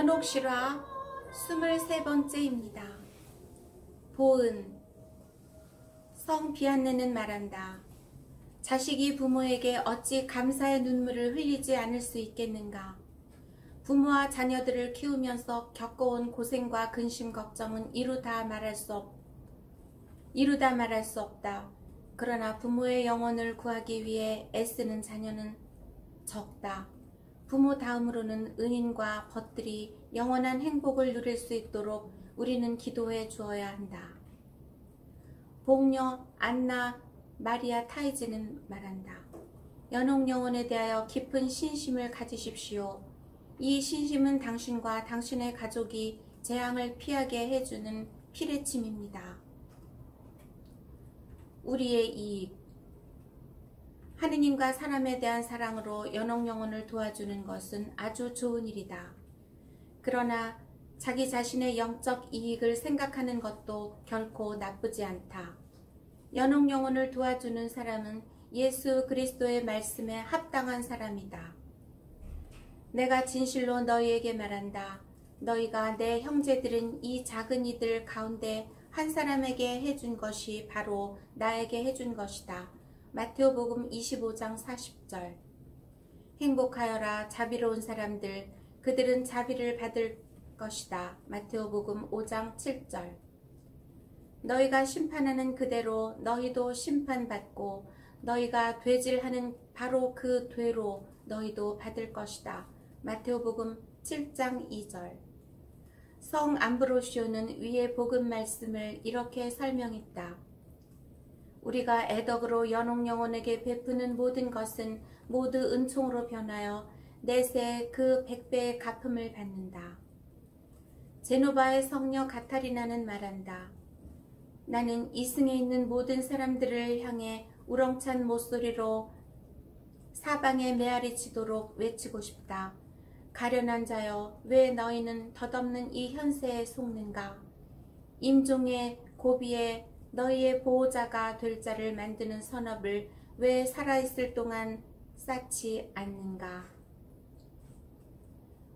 연옥실화 23번째입니다. 보은. 성 비안내는 말한다. 자식이 부모에게 어찌 감사의 눈물을 흘리지 않을 수 있겠는가. 부모와 자녀들을 키우면서 겪어온 고생과 근심 걱정은 이루다 말할 수 없다. 그러나 부모의 영혼을 구하기 위해 애쓰는 자녀는 적다. 부모 다음으로는 은인과 벗들이 영원한 행복을 누릴 수 있도록 우리는 기도해 주어야 한다. 복녀 안나 마리아 타이즈는 말한다. 연옥 영혼에 대하여 깊은 신심을 가지십시오. 이 신심은 당신과 당신의 가족이 재앙을 피하게 해주는 피레침입니다. 우리의 이익. 하느님과 사람에 대한 사랑으로 연옥 영혼을 도와주는 것은 아주 좋은 일이다. 그러나 자기 자신의 영적 이익을 생각하는 것도 결코 나쁘지 않다. 연옥 영혼을 도와주는 사람은 예수 그리스도의 말씀에 합당한 사람이다. 내가 진실로 너희에게 말한다. 너희가 내 형제들은 이 작은 이들 가운데 한 사람에게 해준 것이 바로 나에게 해준 것이다. 마태오복음 25장 40절. 행복하여라 자비로운 사람들, 그들은 자비를 받을 것이다. 마태오복음 5장 7절. 너희가 심판하는 그대로 너희도 심판받고 너희가 되질하는 바로 그 되로 너희도 받을 것이다. 마태오복음 7장 2절. 성 암브로시오는 위의 복음 말씀을 이렇게 설명했다. 우리가 애덕으로 연옥 영혼에게 베푸는 모든 것은 모두 은총으로 변하여 내세 그 100배의 갚음을 받는다. 제노바의 성녀 가타리나는 말한다. 나는 이승에 있는 모든 사람들을 향해 우렁찬 목소리로 사방에 메아리치도록 외치고 싶다. 가련한 자여, 왜 너희는 덧없는 이 현세에 속는가? 임종의 고비에 너희의 보호자가 될 자를 만드는 선업을 왜 살아있을 동안 쌓지 않는가?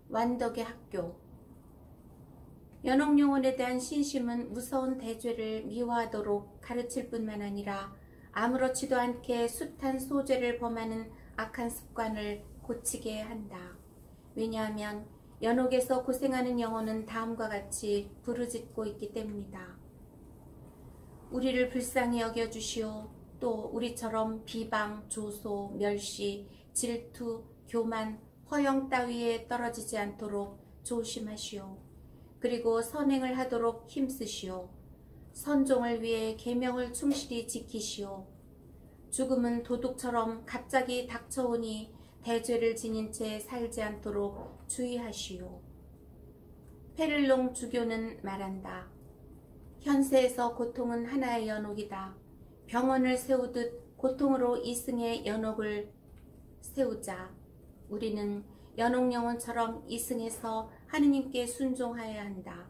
완덕의 학교. 연옥 영혼에 대한 신심은 무서운 대죄를 미워하도록 가르칠 뿐만 아니라 아무렇지도 않게 숱한 소죄를 범하는 악한 습관을 고치게 한다. 왜냐하면 연옥에서 고생하는 영혼은 다음과 같이 부르짖고 있기 때문이다. 우리를 불쌍히 여겨주시오. 또 우리처럼 비방, 조소, 멸시, 질투, 교만, 허영 따위에 떨어지지 않도록 조심하시오. 그리고 선행을 하도록 힘쓰시오. 선종을 위해 계명을 충실히 지키시오. 죽음은 도둑처럼 갑자기 닥쳐오니 대죄를 지닌 채 살지 않도록 주의하시오. 페를롱 주교는 말한다. 현세에서 고통은 하나의 연옥이다. 병원을 세우듯 고통으로 이승의 연옥을 세우자. 우리는 연옥 영혼처럼 이승에서 하느님께 순종하여야 한다.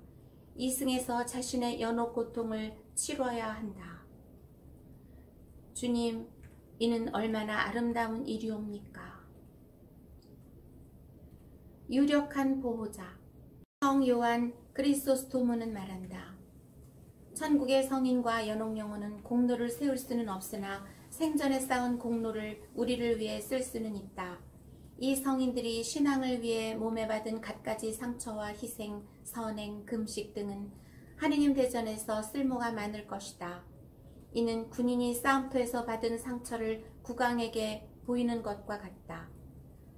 이승에서 자신의 연옥 고통을 치러야 한다. 주님, 이는 얼마나 아름다운 일이옵니까? 유력한 보호자. 성 요한 크리소스토모는 말한다. 천국의 성인과 연옥 영혼은 공로를 세울 수는 없으나 생전에 쌓은 공로를 우리를 위해 쓸 수는 있다. 이 성인들이 신앙을 위해 몸에 받은 갖가지 상처와 희생, 선행, 금식 등은 하느님 대전에서 쓸모가 많을 것이다. 이는 군인이 싸움터에서 받은 상처를 국왕에게 보이는 것과 같다.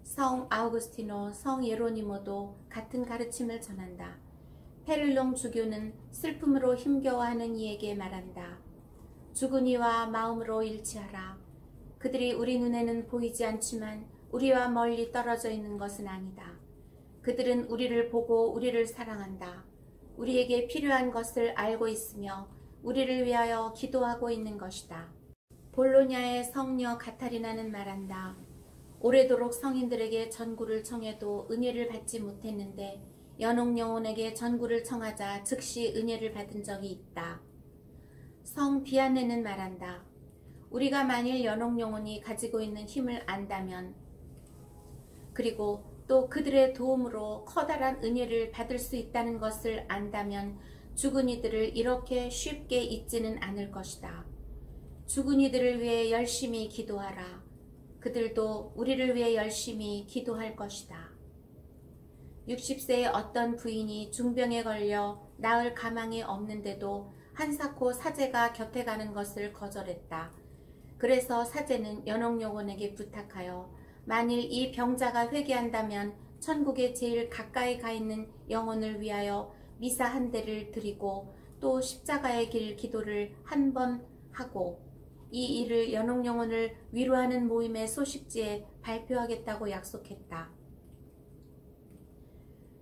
성 아우구스티노, 성 예로니모도 같은 가르침을 전한다. 페를롱 주교는 슬픔으로 힘겨워하는 이에게 말한다. 죽은 이와 마음으로 일치하라. 그들이 우리 눈에는 보이지 않지만 우리와 멀리 떨어져 있는 것은 아니다. 그들은 우리를 보고 우리를 사랑한다. 우리에게 필요한 것을 알고 있으며 우리를 위하여 기도하고 있는 것이다. 볼로냐의 성녀 가타리나는 말한다. 오래도록 성인들에게 전구를 청해도 은혜를 받지 못했는데 연옥 영혼에게 전구를 청하자 즉시 은혜를 받은 적이 있다. 성 비안네는 말한다. 우리가 만일 연옥 영혼이 가지고 있는 힘을 안다면, 그리고 또 그들의 도움으로 커다란 은혜를 받을 수 있다는 것을 안다면 죽은 이들을 이렇게 쉽게 잊지는 않을 것이다. 죽은 이들을 위해 열심히 기도하라. 그들도 우리를 위해 열심히 기도할 것이다. 60세의 어떤 부인이 중병에 걸려 나을 가망이 없는데도 한사코 사제가 곁에 가는 것을 거절했다. 그래서 사제는 연옥요원에게 부탁하여 만일 이 병자가 회개한다면 천국에 제일 가까이 가 있는 영혼을 위하여 미사 한 대를 드리고 또 십자가의 길 기도를 한 번 하고 이 일을 연옥영혼을 위로하는 모임의 소식지에 발표하겠다고 약속했다.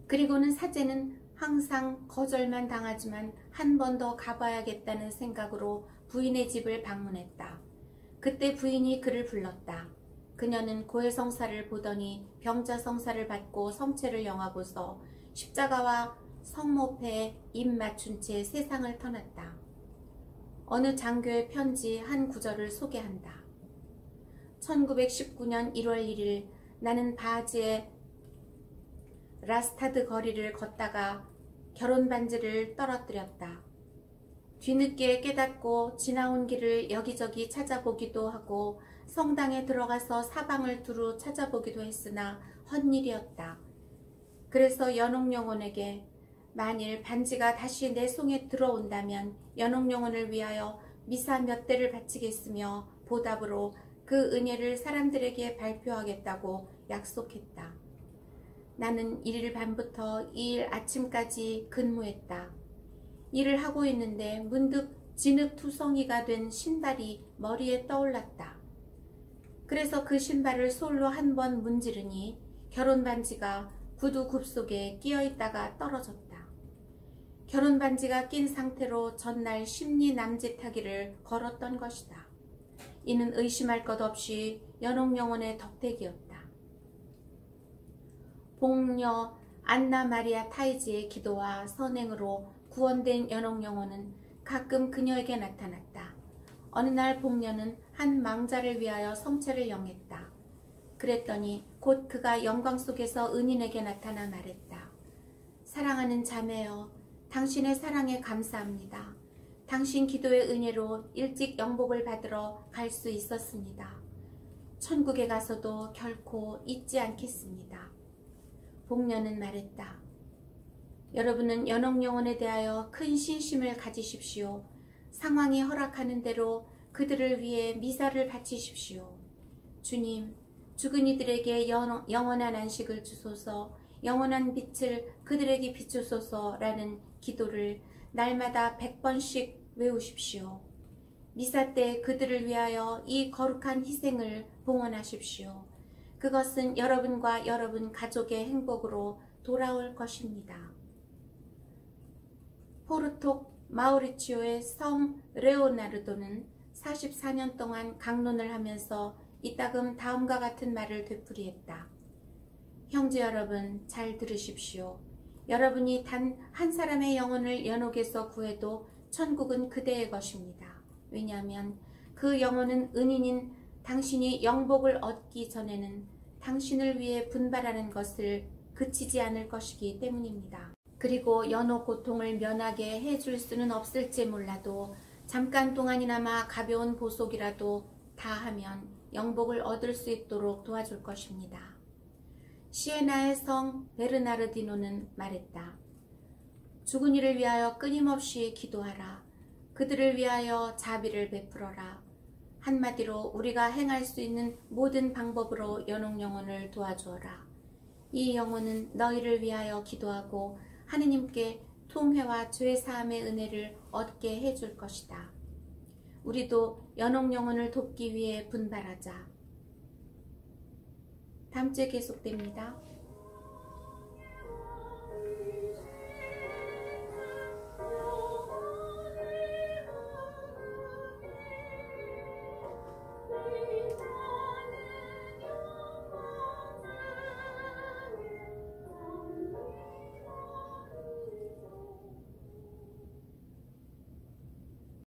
그리고는 사제는 항상 거절만 당하지만 한 번 더 가봐야겠다는 생각으로 부인의 집을 방문했다. 그때 부인이 그를 불렀다. 그녀는 고해성사를 보더니 병자 성사를 받고 성체를 영하고서 십자가와 성모패에 입 맞춘 채 세상을 떠났다. 어느 장교의 편지 한 구절을 소개한다. 1919년 1월 1일 나는 바지에 라스타드 거리를 걷다가 결혼 반지를 떨어뜨렸다. 뒤늦게 깨닫고 지나온 길을 여기저기 찾아보기도 하고 성당에 들어가서 사방을 두루 찾아보기도 했으나 헛일이었다. 그래서 연옥영혼에게 만일 반지가 다시 내 손에 들어온다면 연옥영혼을 위하여 미사 몇 대를 바치겠으며 보답으로 그 은혜를 사람들에게 발표하겠다고 약속했다. 나는 1일 밤부터 2일 아침까지 근무했다. 일을 하고 있는데 문득 진흙투성이가 된 신발이 머리에 떠올랐다. 그래서 그 신발을 솔로 한 번 문지르니 결혼 반지가 구두 굽 속에 끼어 있다가 떨어졌다. 결혼 반지가 낀 상태로 전날 심리 남짓하기를 걸었던 것이다. 이는 의심할 것 없이 연옥영혼의 덕택이었다. 복녀 안나 마리아 타이지의 기도와 선행으로 구원된 연옥영혼은 가끔 그녀에게 나타났다. 어느 날 복녀는 한 망자를 위하여 성체를 영했다. 그랬더니 곧 그가 영광 속에서 은인에게 나타나 말했다. 사랑하는 자매여, 당신의 사랑에 감사합니다. 당신 기도의 은혜로 일찍 영복을 받으러 갈 수 있었습니다. 천국에 가서도 결코 잊지 않겠습니다. 복녀는 말했다. 여러분은 연옥영혼에 대하여 큰 신심을 가지십시오. 상황이 허락하는 대로 그들을 위해 미사를 바치십시오. 주님, 죽은 이들에게 영원한 안식을 주소서, 영원한 빛을 그들에게 비추소서라는 기도를 날마다 100번씩 외우십시오. 미사 때 그들을 위하여 이 거룩한 희생을 봉헌하십시오. 그것은 여러분과 여러분 가족의 행복으로 돌아올 것입니다. 포르토 마우리치오의 성 레오나르도는 44년 동안 강론을 하면서 이따금 다음과 같은 말을 되풀이했다. 형제 여러분, 잘 들으십시오. 여러분이 단 한 사람의 영혼을 연옥에서 구해도 천국은 그대의 것입니다. 왜냐하면 그 영혼은 은인인 당신이 영복을 얻기 전에는 당신을 위해 분발하는 것을 그치지 않을 것이기 때문입니다. 그리고 연옥 고통을 면하게 해줄 수는 없을지 몰라도 잠깐 동안이나마 가벼운 보속이라도 다 하면 영복을 얻을 수 있도록 도와줄 것입니다. 시에나의 성 베르나르디노는 말했다. 죽은 이를 위하여 끊임없이 기도하라. 그들을 위하여 자비를 베풀어라. 한마디로 우리가 행할 수 있는 모든 방법으로 연옥영혼을 도와주어라. 이 영혼은 너희를 위하여 기도하고 하느님께 통회와 죄사함의 은혜를 얻게 해줄 것이다. 우리도 연옥영혼을 돕기 위해 분발하자. 다음 주에 계속됩니다.